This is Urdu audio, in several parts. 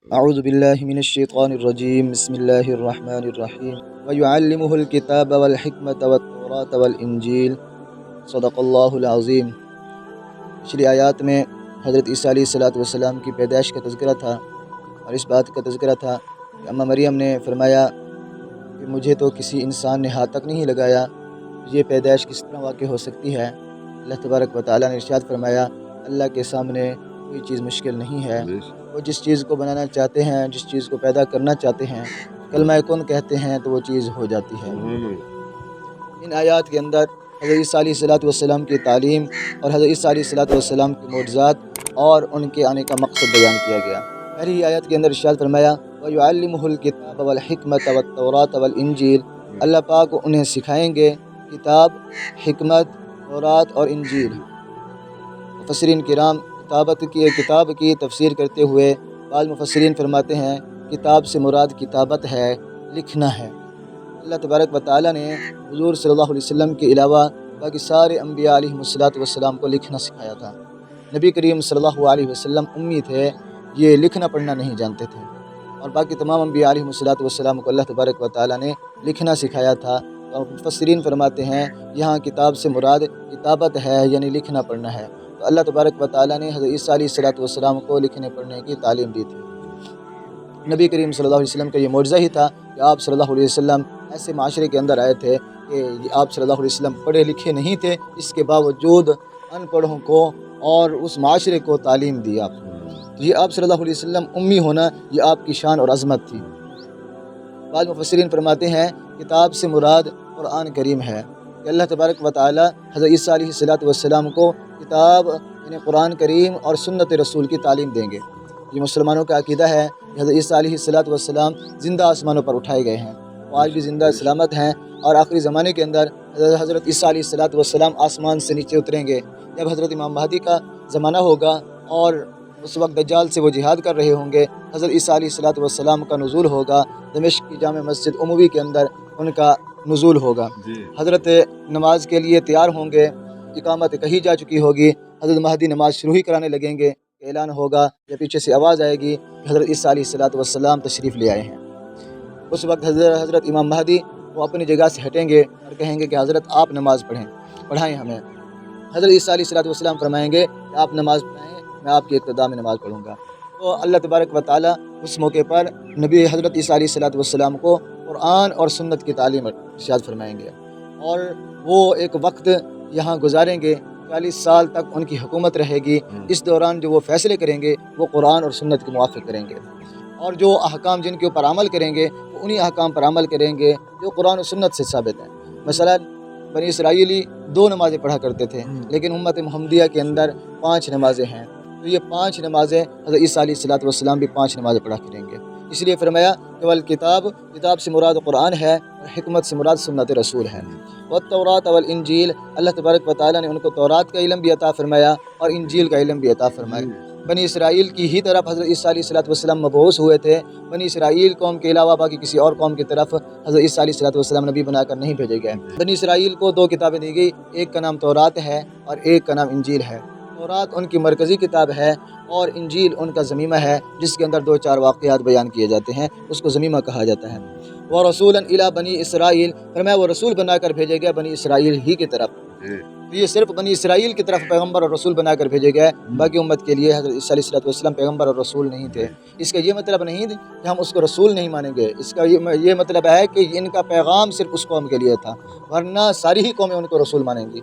اعوذ باللہ من الشیطان الرجیم بسم اللہ الرحمن الرحیم وَيُعَلِّمُهُ الْكِتَابَ وَالْحِكْمَةَ وَالتَّوْرَاةَ وَالْإِنْجِيلَ صدق اللہ العظیم۔ پچھلی آیات میں حضرت عیسیٰ علیہ السلام کی پیدائش کا تذکرہ تھا، اور اس بات کا تذکرہ تھا کہ اماں مریم نے فرمایا کہ مجھے تو کسی انسان نے ہاتھ تک نہیں لگایا، یہ پیدائش کس طرح واقع ہو سکتی ہے؟ اللہ تبارک و تعالیٰ نے ارشاد فرمایا اللہ کے سامنے کوئی چیز مشکل نہیں ہے، وہ جس چیز کو بنانا چاہتے ہیں، جس چیز کو پیدا کرنا چاہتے ہیں، کلمہ کن کہتے ہیں تو وہ چیز ہو جاتی ہے۔ ان آیات کے اندر حضرت عیسیٰ علیہ السلام کی تعلیم اور حضرت عیسیٰ علیہ السلام کے معجزات اور ان کے آنے کا مقصد بیان کیا گیا۔ پہلی آیت کے اندر ارشاد فرمایا وَيُعَلِّمُهُ الْكِتَابَ وَالْحِكْمَةَ وَالتَّوْرَاةَ وَالْإِنْجِيلَ، اللہ پاک انہیں سکھائیں گے کتاب، حکمت، تورات اور انجیل۔ مفسرین کرام کتاب کی تفسیر کرتے ہوئے بعض مفسرین فرماتے ہیں کتاب سے مراد کتابت ہے، لکھنا ہے۔ اللہ تبارک و تعالیٰ نے حضور صلی اللہ علیہ وسلم کے علاوہ باقی سارے انبیاء علیہ السلام کو لکھنا سکھایا تھا۔ نبی کریم صلی اللہ علیہ وسلم امی تھے، یہ لکھنا پڑھنا نہیں جانتے تھے، اور باقی تمام انبیاء علیہ السلام کو اللہ تبارک و تعالیٰ نے لکھنا سکھایا تھا۔ اور مفسرین فرماتے ہیں یہاں کتاب سے مراد کتابت ہے، یعنی لکھنا پڑھنا ہے۔ تو اللہ تبارک و تعالیٰ نے حضرت عیسیٰ علیہ السلام کو لکھنے پڑھنے کی تعلیم دی تھی۔ نبی کریم صلی اللہ علیہ وسلم کا یہ معجزہ ہی تھا کہ آپ صلی اللہ علیہ وسلم ایسے معاشرے کے اندر آئے تھے کہ آپ صلی اللہ علیہ وسلم پڑھے لکھے نہیں تھے، اس کے باوجود ان پڑھوں کو اور اس معاشرے کو تعلیم دی آپ۔ یہ آپ صلی اللہ علیہ وسلم امی ہونا یہ آپ کی شان اور عظمت تھی۔ بعض مفسرین فرماتے ہیں کتاب سے مراد قرآن کریم ہے کہ اللہ تبارک و تعالی حضرت عیسیٰ علیہ السلام کو کتاب یعنی قرآن کریم اور سنت رسول کی تعلیم دیں گے۔ یہ مسلمانوں کا عقیدہ ہے کہ حضرت عیسیٰ علیہ السلام زندہ آسمانوں پر اٹھائے گئے ہیں، وہ آج بھی زندہ سلامت ہیں، اور آخری زمانے کے اندر حضرت عیسیٰ علیہ السلام آسمان سے نیچے اتریں گے جب حضرت امام مہدی کا زمانہ ہوگا، اور اس وقت دجال سے وہ جہاد کر رہے ہوں گے۔ حضرت عیسیٰ علیہ السلام کا نزول ہوگا، دمشق کی جامع مسجد عموی کے اندر ان کا نزول ہوگا۔ حضرت نماز کے لیے تیار ہوں گے، اقامت کہی جا چکی ہوگی، حضرت مہدی نماز شروع ہی کرانے لگیں گے، اعلان ہوگا یا پیچھے سے آواز آئے گی کہ حضرت عیسیٰ علیہ السلام تشریف لے آئے ہیں۔ اس وقت حضرت امام مہدی وہ اپنی جگہ سے ہٹیں گے اور کہیں گے کہ حضرت آپ نماز پڑھائیں ہمیں۔ حضرت عیسیٰ علیہ السلام فرمائیں گے کہ آپ نماز پڑھائیں، میں آپ کی اقتداء میں نماز پڑھوں گا۔ تو اللہ تبارک و تعالیٰ اس موقع پر نبی حضرت عیسیٰ علیہ السلام کو قرآن اور سنت کی تعلیم ارشاد فرمائیں گے، اور وہ ایک وقت یہاں گزاریں گے، 40 سال تک ان کی حکومت رہے گی۔ اس دوران جو وہ فیصلے کریں گے وہ قرآن اور سنت کے موافق کریں گے، اور جو احکام جن کے اوپر عمل کریں گے وہ انہی احکام پر عمل کریں گے جو قرآن و سنت سے ثابت ہیں۔ مثلا بنی اسرائیلی 2 نمازیں پڑھا کرتے تھے، لیکن امت محمدیہ کے اندر 5 نمازیں ہیں، تو یہ 5 نمازیں حضرت عیسیٰ علیہ السلام بھی 5 نمازیں پڑھا کریں گے۔ اس لیے فرمایا کہ کتاب سے مراد قرآن ہے اور حکمت سے مراد سنت رسول ہے۔ والتوراۃ والانجیل، اللہ تبارک و تعالیٰ نے ان کو تورات کا علم بھی عطا فرمایا اور انجیل کا علم بھی عطا فرمایا۔ بنی اسرائیل کی ہی طرف حضرت عیسیٰ علیہ السلام مبعوث ہوئے تھے، بنی اسرائیل قوم کے علاوہ باقی کسی اور قوم کی طرف حضرت عیسیٰ علیہ السلام نبی بنا کر نہیں بھیجے گئے۔ بنی اسرائیل کو 2 کتابیں دی گئی، ایک کا نام تورات ہے اور ایک کا نام انجیل ہے۔ تورات ان کی مرکزی کتاب ہے اور انجیل ان کا ضمیمہ ہے، جس کے اندر 2-4 واقعات بیان کیے جاتے ہیں، اس کو ضمیمہ کہا جاتا ہے۔ وَرَسُولًا إِلَىٰ بَنِي إِسْرَائِيل، فرمایا وہ رسول بنا کر بھیجے گئے بنی اسرائیل ہی کی طرف۔ تو یہ صرف بنی اسرائیل کی طرف پیغمبر اور رسول بنا کر بھیجے گئے، باقی امت کے لیے حضرت عیسیٰ علیہ السلام پیغمبر اور رسول نہیں تھے۔ اس کا یہ مطلب نہیں کہ ہم اس کو رسول نہیں مانیں گے، اس کا یہ مطلب ہے کہ ان کا پیغام صرف اس قوم کے لیے تھا، ورنہ ساری ہی قومیں ان کو رسول مانیں گی۔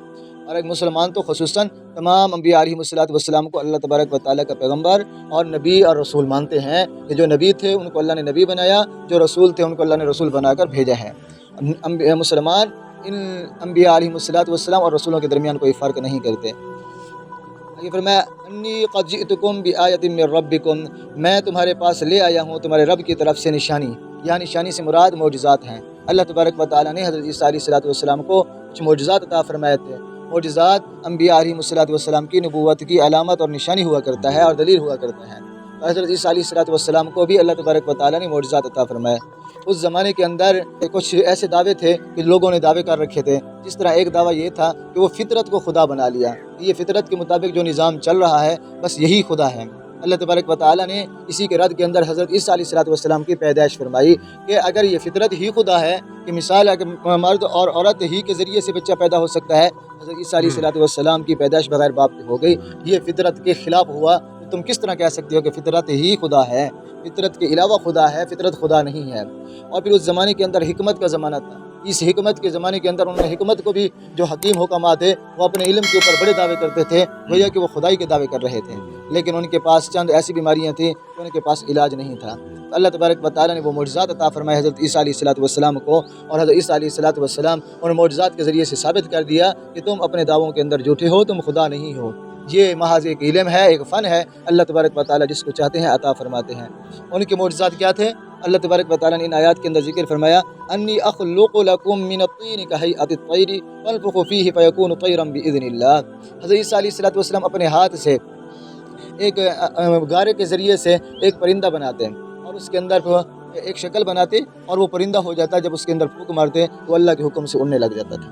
اور ایک مسلمان تو خصوصاً تمام انبیاء علیہ السلام کو اللہ تبارک و تعالیٰ کا پیغمبر اور نبی اور رسول مانتے ہیں، کہ جو نبی تھے ان کو اللہ نے نبی بنایا، جو رسول تھے ان کو اللہ نے رسول بنا کر بھیجا ہے۔ مسلمان ان انبیاء علیہ السلام اور رسولوں کے درمیان کوئی فرق نہیں کرتے۔ یہ فرمایا انی قد جئتکم بآیۃ من ربکم، میں تمہارے پاس لے آیا ہوں تمہارے رب کی طرف سے نشانی، یہاں نشانی سے مراد معجزات ہیں۔ اللہ تبارک و تعالیٰ نے حضرت عیسیٰ علیہ السلام کو کچھ معجزات عطا فرمائے تھے۔ معجزات انبیاء علیہ السلام کی نبوت کی علامت اور نشانی ہوا کرتا ہے اور دلیل ہوا کرتا ہے۔ حضرت عیسیٰ علیہ السلام کو بھی اللہ تبارک و تعالیٰ نے معجزات عطا فرمائے۔ اس زمانے کے اندر کچھ ایسے دعوے تھے کہ لوگوں نے دعوے کر رکھے تھے، جس طرح ایک دعویٰ یہ تھا کہ وہ فطرت کو خدا بنا لیا، یہ فطرت کے مطابق جو نظام چل رہا ہے بس یہی خدا ہے۔ اللہ تبارک و تعالیٰ نے اسی کے رد کے اندر حضرت عیسیٰ علیہ السلام کی پیدائش فرمائی کہ اگر یہ فطرت ہی خدا ہے کہ مثال اگر مرد اور عورت ہی کے ذریعے سے بچہ پیدا ہو سکتا ہے، حضرت عیسیٰ علیہ السلام کی پیدائش بغیر باپ کی ہو گئی، یہ فطرت کے خلاف ہوا، تو تم کس طرح کہہ سکتے ہو کہ فطرت ہی خدا ہے؟ فطرت کے علاوہ خدا ہے، فطرت خدا نہیں ہے۔ اور پھر اس زمانے کے اندر حکمت کا زمانہ تھا، اس حکمت کے زمانے کے اندر انہوں نے حکمت کو بھی، جو حکیم حکماء تھے وہ اپنے علم کے اوپر بڑے دعوے کرتے تھے، گویا کہ وہ خدائی کے دعوے کر رہے تھے، لیکن ان کے پاس چند ایسی بیماریاں تھیں کہ ان کے پاس علاج نہیں تھا۔ اللہ تبارک و تعالیٰ نے وہ معجزات عطا فرمائے حضرت عیسیٰ علیہ السلام کو، اور حضرت عیسیٰ علیہ السلام ان معجزات کے ذریعے سے ثابت کر دیا کہ تم اپنے دعووں کے اندر جھوٹے ہو، تم خدا نہیں ہو۔ یہ محض ایک علم ہے، ایک فن ہے، اللہ تبارک و تعالیٰ جس کو چاہتے ہیں عطا فرماتے ہیں۔ ان کے معجزات کیا تھے؟ اللہ تبارک و تعالیٰ نے ان آیات کے اندر ذکر فرمایا، انی اخلق لکم من الطین کہیئۃ الطیر فانفخ فیہ فیکون طیرا باذن اللہ۔ حضرت عیسیٰ علیہ السلام اپنے ہاتھ سے ایک گارے کے ذریعے سے ایک پرندہ بناتے ہیں، اور اس کے اندر ایک شکل بناتے اور وہ پرندہ ہو جاتا، جب اس کے اندر پھونک مارتے تو اللہ کے حکم سے اڑنے لگ جاتا تھا۔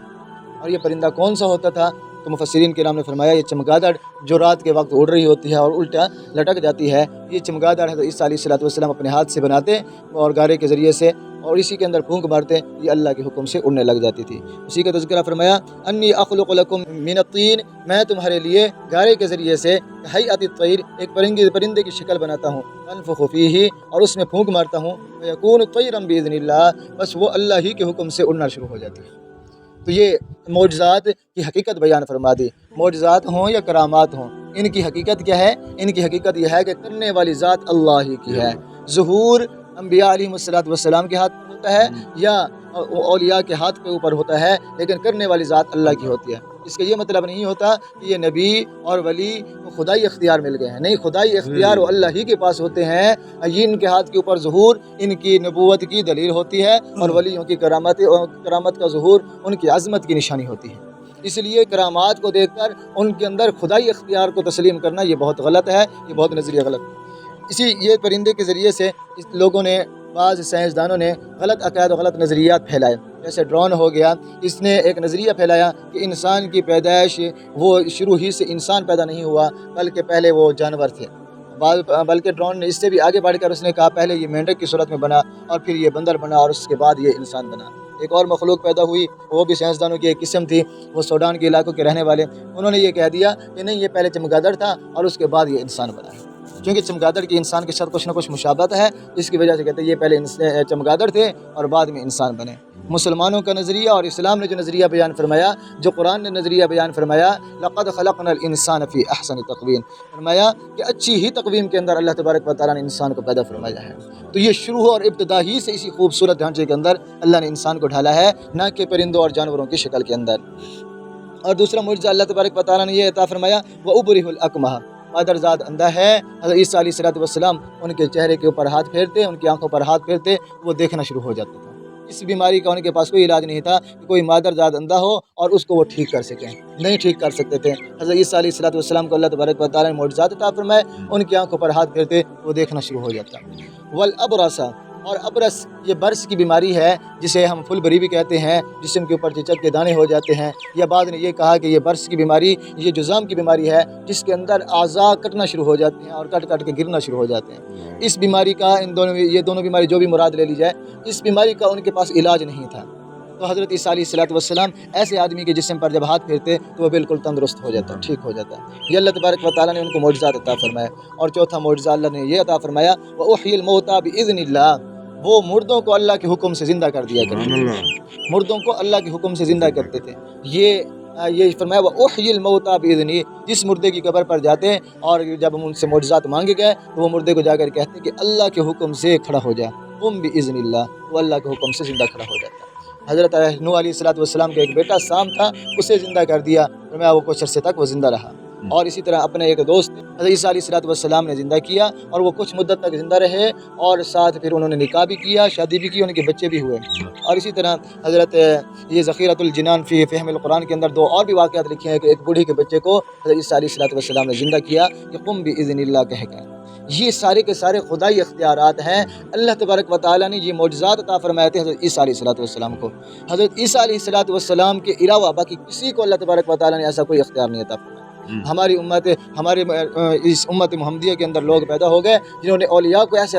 اور یہ پرندہ کون سا ہوتا تھا؟ تو مفسرین کرام نے فرمایا یہ چمگادڑ جو رات کے وقت اڑ رہی ہوتی ہے اور الٹا لٹک جاتی ہے، یہ چمگادڑ حضرت عیسیٰ علیہ السلام اپنے ہاتھ سے بناتے اور گارے کے ذریعے سے، اور اسی کے اندر پھونک مارتے، یہ اللہ کے حکم سے اڑنے لگ جاتی تھی۔ اسی کا تذکرہ فرمایا، انی اخلق لکم من الطین، میں تمہارے لیے گارے کے ذریعے سے کہیئۃ الطیر، ایک پرندے کی شکل بناتا ہوں، فانفخ فیہ، اور اس میں پھونک مارتا ہوں، فیکون طیرا باذن اللہ، بس وہ اللہ ہی کے حکم سے اڑنا شروع ہو جاتی ہے۔ تو یہ معجزات کی حقیقت بیان فرما دی، معجزات ہوں یا کرامات ہوں، ان کی حقیقت کیا ہے؟ ان کی حقیقت یہ ہے کہ کرنے والی ذات اللہ ہی کی ہے۔ ظہور انبیاء علیہ السلام کے ہاتھ میں ہوتا ہے یا اولیاء کے ہاتھ کے اوپر ہوتا ہے، لیکن کرنے والی ذات اللہ کی ہوتی ہے۔ اس کا یہ مطلب نہیں ہوتا کہ یہ نبی اور ولی کو خدائی اختیار مل گئے ہیں، نہیں، خدائی اختیار وہ اللہ ہی کے پاس ہوتے ہیں۔ یہ ان کے ہاتھ کے اوپر ظہور ان کی نبوت کی دلیل ہوتی ہے، اور ولیوں کی کرامت کا ظہور ان کی عظمت کی نشانی ہوتی ہے۔ اس لیے کرامات کو دیکھ کر ان کے اندر خدائی اختیار کو تسلیم کرنا یہ بہت غلط ہے، یہ بہت نظریہ غلط ہے۔ یہ پرندے کے ذریعے سے لوگوں نے، بعض سائنسدانوں نے غلط عقائد و غلط نظریات پھیلائے، جیسے ڈرون ہو گیا، اس نے ایک نظریہ پھیلایا کہ انسان کی پیدائش وہ شروع ہی سے انسان پیدا نہیں ہوا، بلکہ پہلے وہ جانور تھے، بلکہ ڈرون نے اس سے بھی آگے بڑھ کر اس نے کہا پہلے یہ مینڈک کی صورت میں بنا، اور پھر یہ بندر بنا، اور اس کے بعد یہ انسان بنا۔ ایک اور مخلوق پیدا ہوئی، وہ بھی سائنسدانوں کی ایک قسم تھی، وہ سوڈان کے علاقوں کے رہنے والے، انہوں نے یہ کہہ دیا کہ نہیں، یہ پہلے چمگادڑ تھا اور اس کے بعد یہ انسان بنا ہے، کیونکہ چمگادڑ کی انسان کے ساتھ کچھ نہ کچھ مشابہت ہے، اس کی وجہ سے کہتے ہیں یہ پہلے چمگادڑ تھے اور بعد میں انسان بنے۔ مسلمانوں کا نظریہ اور اسلام نے جو نظریہ بیان فرمایا، جو قرآن نے نظریہ بیان فرمایا، لقد خلقنا الانسان فی احسن تقویم، فرمایا کہ اچھی ہی تقویم کے اندر اللہ تبارک و تعالیٰ نے انسان کو پیدا فرمایا ہے۔ تو یہ شروع اور ابتدا ہی سے اسی خوبصورت ڈھانچے کے اندر اللہ نے انسان کو ڈھالا ہے، نہ کہ پرندوں اور جانوروں کی شکل کے اندر۔ اور دوسرا معجزہ اللہ تبارک و تعالیٰ نے یہ عطا فرمایا، وَأُبْرِئُ الْأَكْمَحَ، مادرزاد اندھا ہے، حضرت عیسیٰ علیہ السلام ان کے چہرے کے اوپر ہاتھ پھیرتے، ان کی آنکھوں پر ہاتھ پھیرتے، وہ دیکھنا شروع ہو جاتا تھا۔ اس بیماری کا ان کے پاس کوئی علاج نہیں تھا کہ کوئی مادرزاد اندھا ہو اور اس کو وہ ٹھیک کر سکیں، نہیں ٹھیک کر سکتے تھے۔ حضرت عیسیٰ علیہ السلام کو اللہ تبارک و تعالیٰ نے معجزات عطا فرمائے، ان کی آنکھوں پر ہاتھ پھیرتے وہ دیکھنا شروع ہو جاتا۔ والابرص، اور ابرس یہ برس کی بیماری ہے، جسے ہم پھل بری بھی کہتے ہیں، جسم کے اوپر چچک کے دانے ہو جاتے ہیں، یا بعد نے یہ کہا کہ یہ برس کی بیماری یہ جذام کی بیماری ہے، جس کے اندر اعضاء کٹنا شروع ہو جاتے ہیں اور کٹ کٹ کے گرنا شروع ہو جاتے ہیں۔ اس بیماری کا یہ دونوں بیماری جو بھی مراد لے لی جائے، اس بیماری کا ان کے پاس علاج نہیں تھا۔ تو حضرت عیسیٰ علیہ السلام ایسے آدمی کے جسم پر جب ہاتھ پھیرتے تو وہ بالکل تندرست ہو جاتا، ٹھیک ہو جاتا۔ یہ اللہ تبارک و تعالیٰ نے ان کو معجزات عطا فرمایا۔ اور چوتھا معجزہ اللہ نے یہ عطا فرمایا، وَأُحْيِي الْمَوْتَىٰ بِإِذْنِ اللَّهِ، وہ مردوں کو اللہ کے حکم سے زندہ کر دیا کرتے تھے، مردوں کو اللہ کے حکم سے زندہ کرتے تھے۔ یہ فرمایا، وَأُحْيِي الْمَوْتَىٰ بِإِذْنِهِ، جس مردے کی قبر پر جاتے ہیں اور جب ہم ان سے معجزات مانگے گئے تو وہ مردے کو جا کر کہتے ہیں کہ اللہ کے حکم سے کھڑا ہو جا، قُم بِإِذْنِ اللَّهِ، وہ اللہ کے حکم سے زندہ کھڑا ہو جاتا۔ حضرت نوح علیہ السلام کا ایک بیٹا سام تھا، اسے زندہ کر دیا، فرمایا وہ کچھ عرصے تک وہ زندہ رہا۔ اور اسی طرح اپنے ایک دوست حضرت عیسیٰ علیہ السلام نے زندہ کیا، اور وہ کچھ مدت تک زندہ رہے، اور ساتھ پھر انہوں نے نکاح بھی کیا، شادی بھی کی، ان کے بچے بھی ہوئے۔ اور اسی طرح حضرت یہ ذخیرۃ الجنان فی فہم القرآن کے اندر 2 اور بھی واقعات لکھے ہیں کہ ایک بوڑھی کے بچے کو حضرت عیسیٰ علیہ السلام نے زندہ کیا کہ قم بإذن اللہ کہہ کر۔ یہ سارے کے سارے خدائی اختیارات ہیں، اللہ تبارک و تعالیٰ نے یہ معجزات عطا فرمائے تھے حضرت عیسیٰ علیہ السلام کو۔ حضرت عیسیٰ علیہ السلام کے علاوہ باقی کسی کو اللہ تبارک و تعالیٰ نے ایسا کوئی اختیار نہیں عطا فرمایا۔ ہماری امت ہمارے اس امت محمدیہ کے اندر لوگ پیدا ہو گئے جنہوں نے اولیاء کو ایسے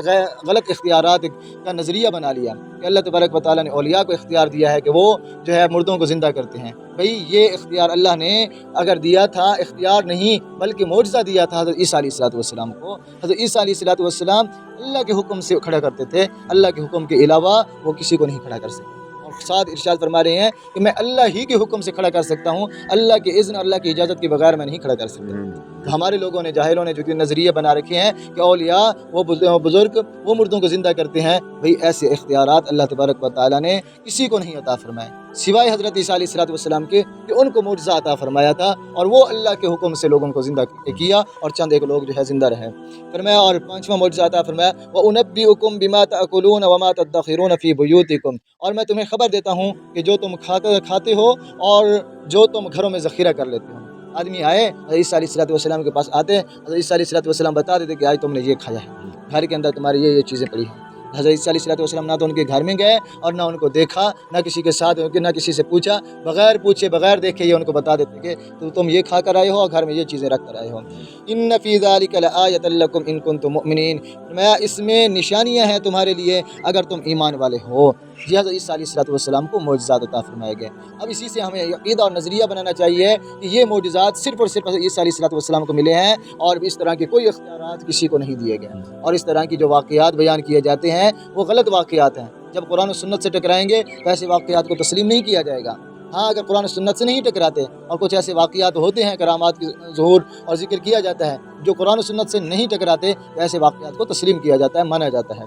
غلط اختیارات کا نظریہ بنا لیا کہ اللہ تبارک و تعالیٰ نے اولیاء کو اختیار دیا ہے کہ وہ جو ہے مردوں کو زندہ کرتے ہیں۔ بھئی یہ اختیار اللہ نے اگر دیا تھا، اختیار نہیں بلکہ معجزہ دیا تھا حضرت عیسیٰ علیہ السلام کو۔ حضرت عیسیٰ علیہ السلام اللہ کے حکم سے کھڑا کرتے تھے، اللہ کے حکم کے علاوہ وہ کسی کو نہیں کھڑا کر سکتے۔ اور ساتھ ارشاد فرما رہے ہیں کہ میں اللہ ہی کے حکم سے کھڑا کر سکتا ہوں، اللہ کے اذن، اللہ کی اجازت کے بغیر میں نہیں کھڑا کر سکتا۔ تو ہمارے لوگوں نے، جاہلوں نے جو کہ نظریے بنا رکھے ہیں کہ اولیاء وہ بزرگ وہ مردوں کو زندہ کرتے ہیں، بھئی ایسے اختیارات اللہ تبارک و تعالیٰ نے کسی کو نہیں عطا فرمائے سوائے حضرت عیسیٰ علیہ السلام کے، کہ ان کو معجزہ عطا فرمایا تھا اور وہ اللہ کے حکم سے لوگوں کو زندہ کیا اور چند ایک لوگ جو ہے زندہ رہے۔ فرمایا اور پانچواں معجزہ عطا فرمایا وَأُنَبِّئُكُم بِمَا تَأْكُلُونَ وَمَا تَدَّخِرُونَ فِي بُيُوتِكُم، اور میں تمہیں خبر دیتا ہوں کہ جو تم کھاتے ہو اور جو تم گھروں میں ذخیرہ کر لیتے ہو۔ آدمی آئے حضرت عیسیٰ علیہ السلام کے پاس آتے، حضرت عیسیٰ علیہ السلام بتا دیتے کہ آج تم نے یہ کھایا ہے، گھر کے اندر تمہاری یہ چیزیں پڑی ہیں۔ حضرت عیسیٰ علیہ السلام نہ تو ان کے گھر میں گئے اور نہ ان کو دیکھا، نہ کسی کے ساتھ نہ کسی سے پوچھا، بغیر پوچھے بغیر دیکھے یہ ان کو بتا دیتے کہ تم یہ کھا کر آئے ہو اور گھر میں یہ چیزیں رکھ کر آئے ہو۔ ان فی ذلک لآیۃ لکم ان کنتم مؤمنین، فرمایا اس میں نشانیاں ہیں تمہارے لیے اگر تم ایمان والے ہو۔ یہ حضرت عیسیٰ علیہ السلام کو معجزات عطا فرمائے گئے۔ اب اسی سے ہمیں عقیدہ اور نظریہ بنانا چاہیے کہ یہ معجزات صرف اور صرف حضرت عیسیٰ علیہ السلام کو ملے ہیں اور اس طرح کے کوئی اختیارات کسی کو نہیں دیے گئے، اور اس طرح کی جو واقعات بیان کیے جاتے ہیں وہ غلط واقعات ہیں۔ جب قرآن و سنت سے ٹکرائیں گے تو ایسے واقعات کو تسلیم نہیں کیا جائے گا۔ ہاں اگر قرآن و سنت سے نہیں ٹکراتے اور کچھ ایسے واقعات ہوتے ہیں، کرامات کی ظہور اور ذکر کیا جاتا ہے جو قرآن و سنت سے نہیں ٹکراتے، تو ایسے واقعات کو تسلیم کیا جاتا ہے، مانا جاتا ہے۔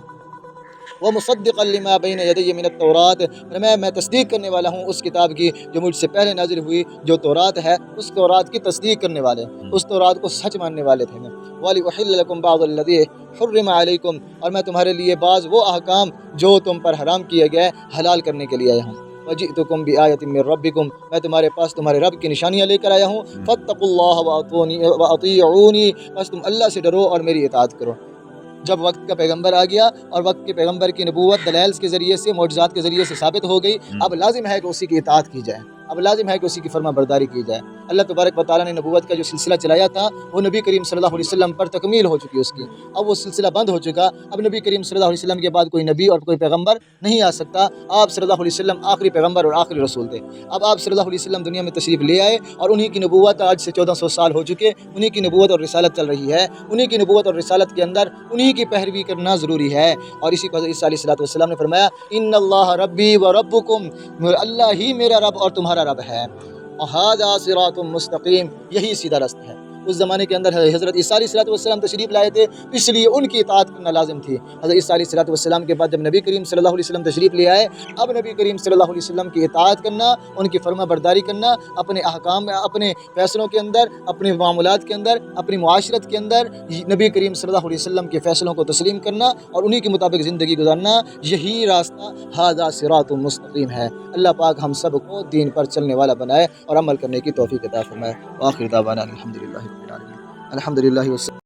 وَمُصَدِّقًا لِمَا بَيْنَ يَدَيَّ مِنَ التَّوْرَاةِ، میں تصدیق کرنے والا ہوں اس کتاب کی جو مجھ سے پہلے نازل ہوئی، جو تورات ہے، اس تورات کی تصدیق کرنے والے، اس تورات کو سچ ماننے والے تھے۔ وَلِأُحِلَّ لَكُمْ بَعْضَ الَّذِي حُرِّمَ عَلَيْكُمْ، اور میں تمہارے لیے بعض وہ احکام جو تم پر حرام کیے گئے حلال کرنے کے لیے آیا ہوں۔ وَجِئْتُكُمْ بِآیَةٍ مِّن رَبِّكُمْ، میں تمہارے پاس تمہارے رب کی نشانیاں لے کر آیا ہوں۔ فَاتَّقُوا اللَّهَ وَأَطِیعُونِی، بس تم اللہ سے ڈرو اور میری اطاعت کرو۔ جب وقت کا پیغمبر آ گیا اور وقت کے پیغمبر کی نبوت دلائل کے ذریعے سے، معجزات کے ذریعے سے ثابت ہو گئی، اب لازم ہے کہ اسی کی اطاعت کی جائے، اب لازم ہے کہ اسی کی فرما برداری کی جائے۔ اللہ تبارک و تعالیٰ نے نبوت کا جو سلسلہ چلایا تھا وہ نبی کریم صلی اللہ علیہ وسلم پر تکمیل ہو چکی اس کی، اب وہ سلسلہ بند ہو چکا۔ اب نبی کریم صلی اللہ علیہ وسلم کے بعد کوئی نبی اور کوئی پیغمبر نہیں آ سکتا۔ آپ صلی اللہ علیہ وسلم آخری پیغمبر اور آخری رسول تھے۔ اب آپ صلی اللہ علیہ وسلم دنیا میں تشریف لے آئے اور انہی کی نبوت آج سے 1400 سال ہو چکے، انہی کی نبوت اور رسالت چل رہی ہے، انہی کی نبوت اور رسالت کے اندر انہی کی پیروی کرنا ضروری ہے۔ اور اسی کو حضرت عیسیٰ علیہ السلام نے فرمایا ان اللہ ربی و ربکم، اللہ ہی میرا رب اور تمہارا رب ہے، وہذا صراط مستقیم، یہی سیدھا راستہ ہے۔ اس زمانے کے اندر حضرت عیسیٰ علیہ السلام تشریف لائے تھے، اس لیے ان کی اطاعت کرنا لازم تھی۔ حضرت عیسیٰ علیہ السلام کے بعد جب نبی کریم صلی اللہ علیہ وسلم تشریف لے آئے، اب نبی کریم صلی اللہ علیہ وسلم کی اطاعت کرنا، ان کی فرما برداری کرنا، اپنے احکام، اپنے فیصلوں کے اندر، اپنے معاملات کے اندر، اپنی معاشرت کے اندر نبی کریم صلی اللہ علیہ وسلم کے فیصلوں کو تسلیم کرنا اور انہی کے مطابق زندگی گزارنا، یہی راستہ ھذا صراط مستقیم ہے۔ اللہ پاک ہم سب کو دین پر چلنے والا بنائے اور عمل کرنے کی توفیق عطا فرمائے۔ وآخر دعوانا الحمدللہ رب العالمین۔ الحمدللہ